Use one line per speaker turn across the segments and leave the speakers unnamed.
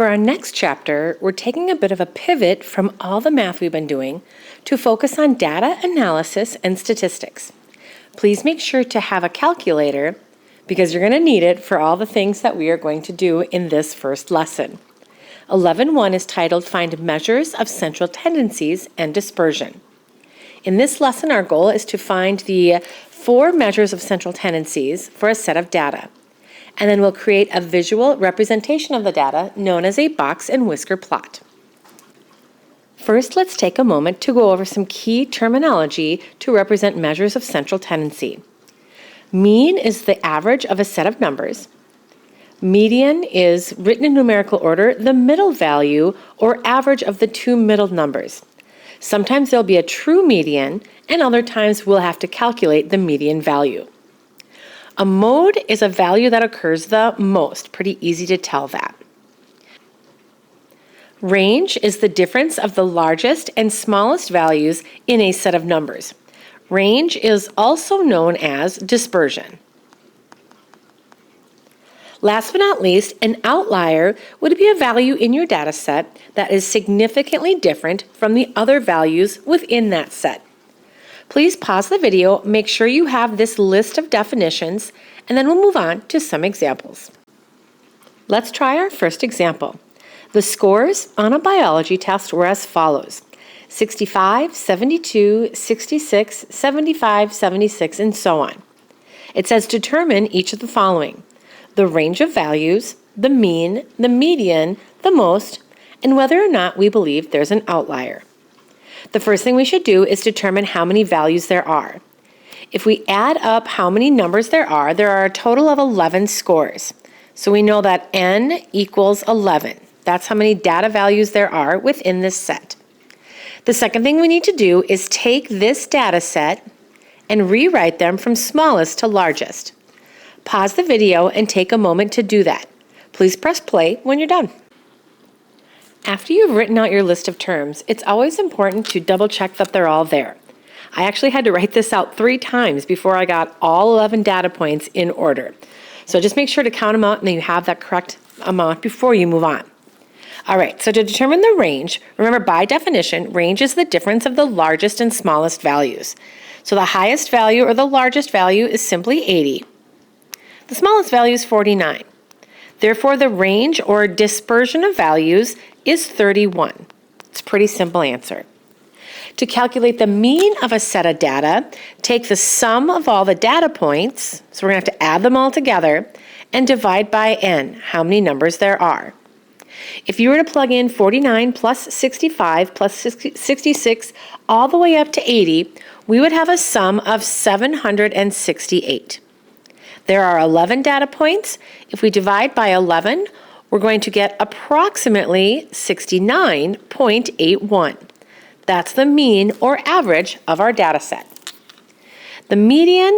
For our next chapter, we're taking a bit of a pivot from all the math we've been doing to focus on data analysis and statistics. Please make sure to have a calculator because you're going to need it for all the things that we are going to do in this first lesson. 11.1 is titled Find Measures of Central Tendencies and Dispersion. In this lesson, our goal is to find the 4 measures of central tendencies for a set of data. And then we'll create a visual representation of the data known as a box and whisker plot. First, let's take a moment to go over some key terminology to represent measures of central tendency. Mean is the average of a set of numbers. Median is, written in numerical order, the middle value or average of the 2 middle numbers. Sometimes there'll be a true median, and other times we'll have to calculate the median value. A mode is a value that occurs the most. Pretty easy to tell that. Range is the difference of the largest and smallest values in a set of numbers. Range is also known as dispersion. Last but not least, an outlier would be a value in your data set that is significantly different from the other values within that set. Please pause the video, make sure you have this list of definitions, and then we'll move on to some examples. Let's try our first example. The scores on a biology test were as follows: 65, 72, 66, 75, 76, and so on. It says determine each of the following: the range of values, the mean, the median, the most, and whether or not we believe there's an outlier. The first thing we should do is determine how many values there are. If we add up how many numbers there are a total of 11 scores. So we know that n equals 11. That's how many data values there are within this set. The second thing we need to do is take this data set and rewrite them from smallest to largest. Pause the video and take a moment to do that. Please press play when you're done. After you've written out your list of terms, it's always important to double check that they're all there. I actually had to write this out 3 times before I got all 11 data points in order. So just make sure to count them out and that you have that correct amount before you move on. All right, so to determine the range, remember by definition, range is the difference of the largest and smallest values. So the highest value or the largest value is simply 80. The smallest value is 49. Therefore, the range or dispersion of values is 31. It's a pretty simple answer. To calculate the mean of a set of data, take the sum of all the data points, so we're going to have to add them all together, and divide by n, how many numbers there are. If you were to plug in 49 plus 65 plus 66 all the way up to 80, we would have a sum of 768. There are 11 data points. If we divide by 11, we're going to get approximately 69.81. That's the mean or average of our data set. The median,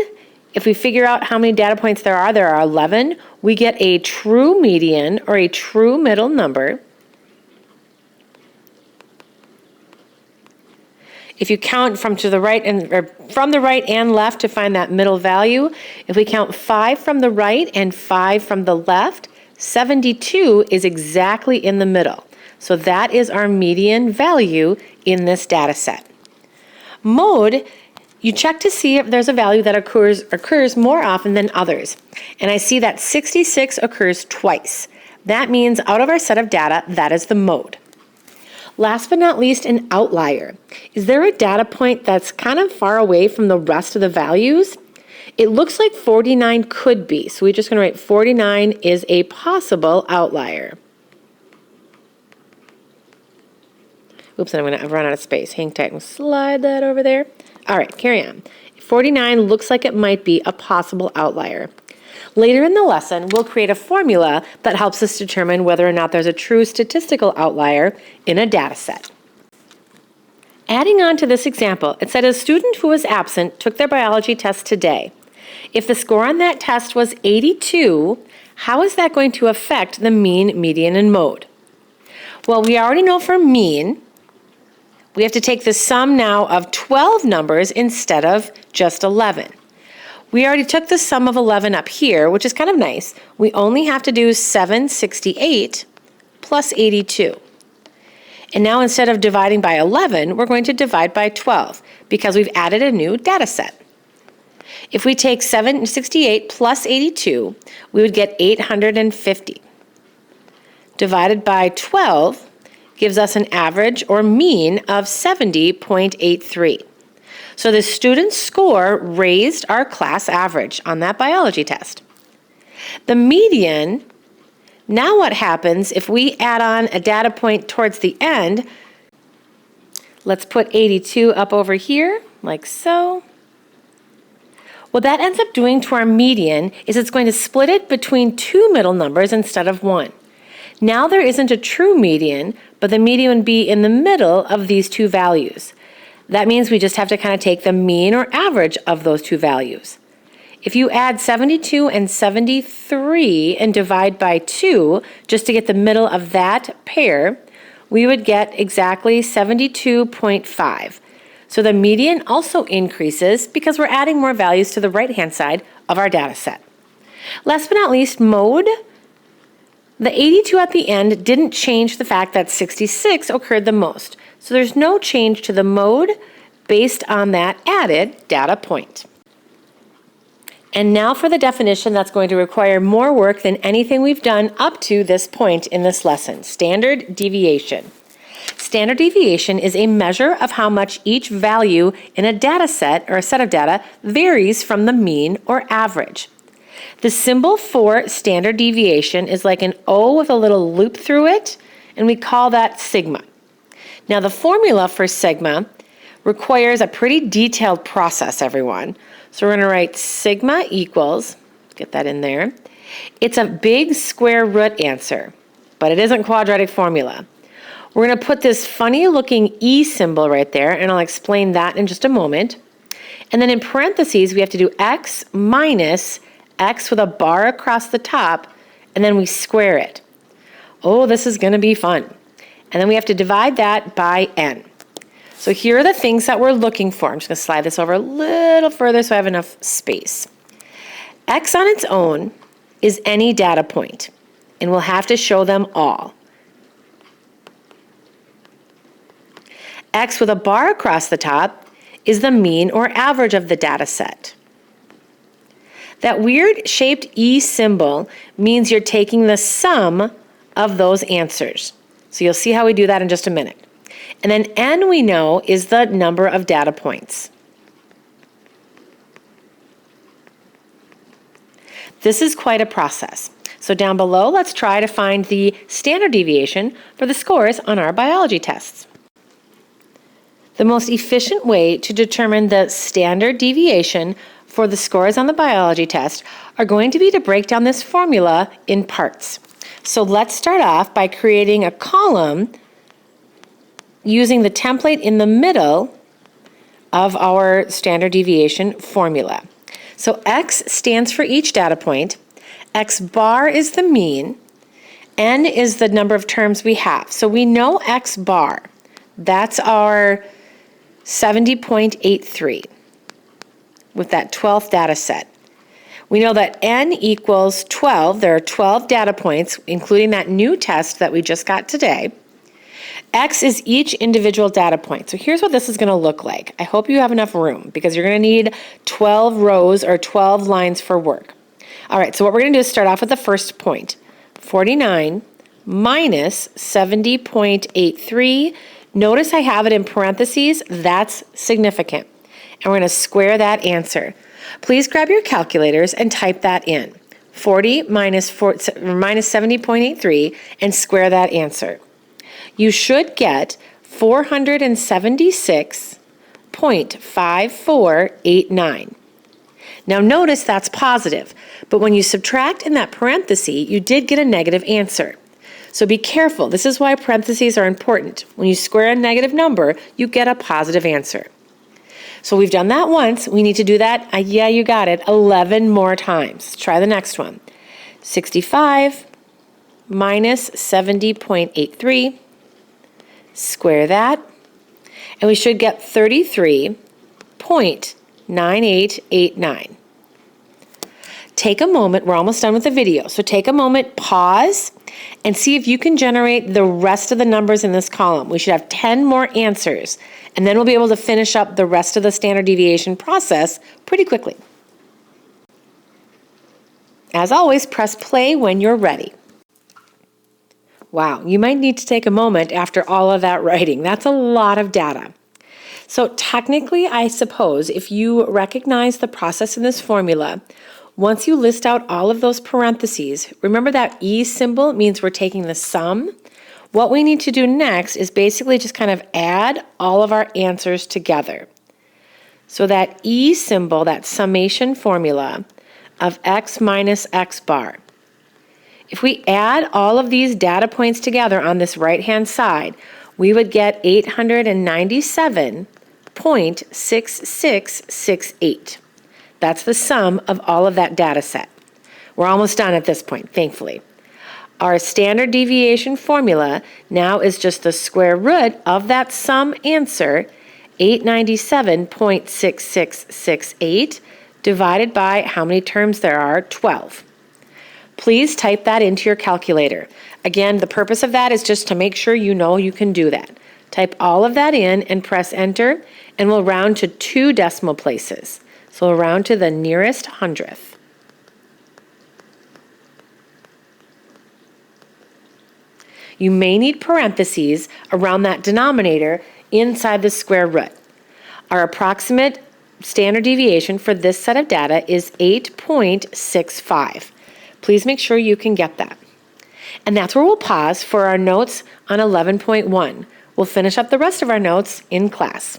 if we figure out how many data points there are 11, we get a true median or a true middle number. If you count from the right and left to find that middle value, if we count 5 from the right and 5 from the left, 72 is exactly in the middle. So that is our median value in this data set. Mode, you check to see if there's a value that occurs more often than others. And I see that 66 occurs twice. That means out of our set of data, that is the mode. Last but not least, an outlier. Is there a data point that's kind of far away from the rest of the values? It looks like 49 could be, so we're just going to write 49 is a possible outlier. Oops, and I'm going to run out of space. Hang tight and slide that over there. All right, carry on. 49 looks like it might be a possible outlier. Later in the lesson, we'll create a formula that helps us determine whether or not there's a true statistical outlier in a data set. Adding on to this example, it said a student who was absent took their biology test today. If the score on that test was 82, how is that going to affect the mean, median, and mode? Well, we already know for mean, we have to take the sum now of 12 numbers instead of just 11. We already took the sum of 11 up here, which is kind of nice. We only have to do 768 plus 82. And now instead of dividing by 11, we're going to divide by 12 because we've added a new data set. If we take 768 plus 82, we would get 850. Divided by 12 gives us an average or mean of 70.83. So the student's score raised our class average on that biology test. The median, now what happens if we add on a data point towards the end? Let's put 82 up over here, like so. What that ends up doing to our median is it's going to split it between two middle numbers instead of one. Now there isn't a true median, but the median would be in the middle of these two values. That means we just have to kind of take the mean or average of those two values. If you add 72 and 73 and divide by 2, just to get the middle of that pair, we would get exactly 72.5. So the median also increases because we're adding more values to the right-hand side of our data set. Last but not least, mode. The 82 at the end didn't change the fact that 66 occurred the most. So there's no change to the mode based on that added data point. And now for the definition that's going to require more work than anything we've done up to this point in this lesson, standard deviation. Standard deviation is a measure of how much each value in a data set or a set of data varies from the mean or average. The symbol for standard deviation is like an O with a little loop through it, and we call that sigma. Now the formula for sigma requires a pretty detailed process, everyone. So we're going to write sigma equals, get that in there. It's a big square root answer, but it isn't quadratic formula. We're going to put this funny looking E symbol right there, and I'll explain that in just a moment. And then in parentheses, we have to do x minus x with a bar across the top, and then we square it. Oh, this is going to be fun. And then we have to divide that by n. So here are the things that we're looking for. I'm just going to slide this over a little further so I have enough space. X on its own is any data point, and we'll have to show them all. X with a bar across the top is the mean or average of the data set. That weird shaped E symbol means you're taking the sum of those answers. So you'll see how we do that in just a minute. And then n we know is the number of data points. This is quite a process. So down below, let's try to find the standard deviation for the scores on our biology tests. The most efficient way to determine the standard deviation for the scores on the biology test are going to be to break down this formula in parts. So let's start off by creating a column using the template in the middle of our standard deviation formula. So X stands for each data point, X bar is the mean, N is the number of terms we have. So we know X bar, that's our 70.83 with that 12th data set. We know that N equals 12. There are 12 data points, including that new test that we just got today. X is each individual data point. So here's what this is going to look like. I hope you have enough room because you're going to need 12 rows or 12 lines for work. All right, so what we're going to do is start off with the first point. 49 minus 70.83. Notice I have it in parentheses. That's significant. And we're going to square that answer. Please grab your calculators and type that in. 40 minus 70.83 and square that answer. You should get 476.5489. Now notice that's positive, but when you subtract in that parenthesis, you did get a negative answer. So be careful. This is why parentheses are important. When you square a negative number, you get a positive answer. So we've done that once. We need to do that, yeah, you got it, 11 more times. Let's try the next one. 65 minus 70.83. Square that. And we should get 33.9889. take a moment, we're almost done with the video, so take a moment, pause, and see if you can generate the rest of the numbers in this column. We should have 10 more answers, and then we'll be able to finish up the rest of the standard deviation process pretty quickly. As always, press play when you're ready. Wow, you might need to take a moment after all of that writing. That's a lot of data. So technically, I suppose, if you recognize the process in this formula, once you list out all of those parentheses, remember that E symbol means we're taking the sum. What we need to do next is basically just kind of add all of our answers together. So that E symbol, that summation formula of x minus x bar. If we add all of these data points together on this right-hand side, we would get 897.6668. That's the sum of all of that data set. We're almost done at this point, thankfully. Our standard deviation formula now is just the square root of that sum answer, 897.6668, divided by how many terms there are, 12. Please type that into your calculator. Again, the purpose of that is just to make sure you know you can do that. Type all of that in and press enter, and we'll round to 2 decimal places. So we'll round to the nearest hundredth. You may need parentheses around that denominator inside the square root. Our approximate standard deviation for this set of data is 8.65. Please make sure you can get that. And that's where we'll pause for our notes on 11.1. We'll finish up the rest of our notes in class.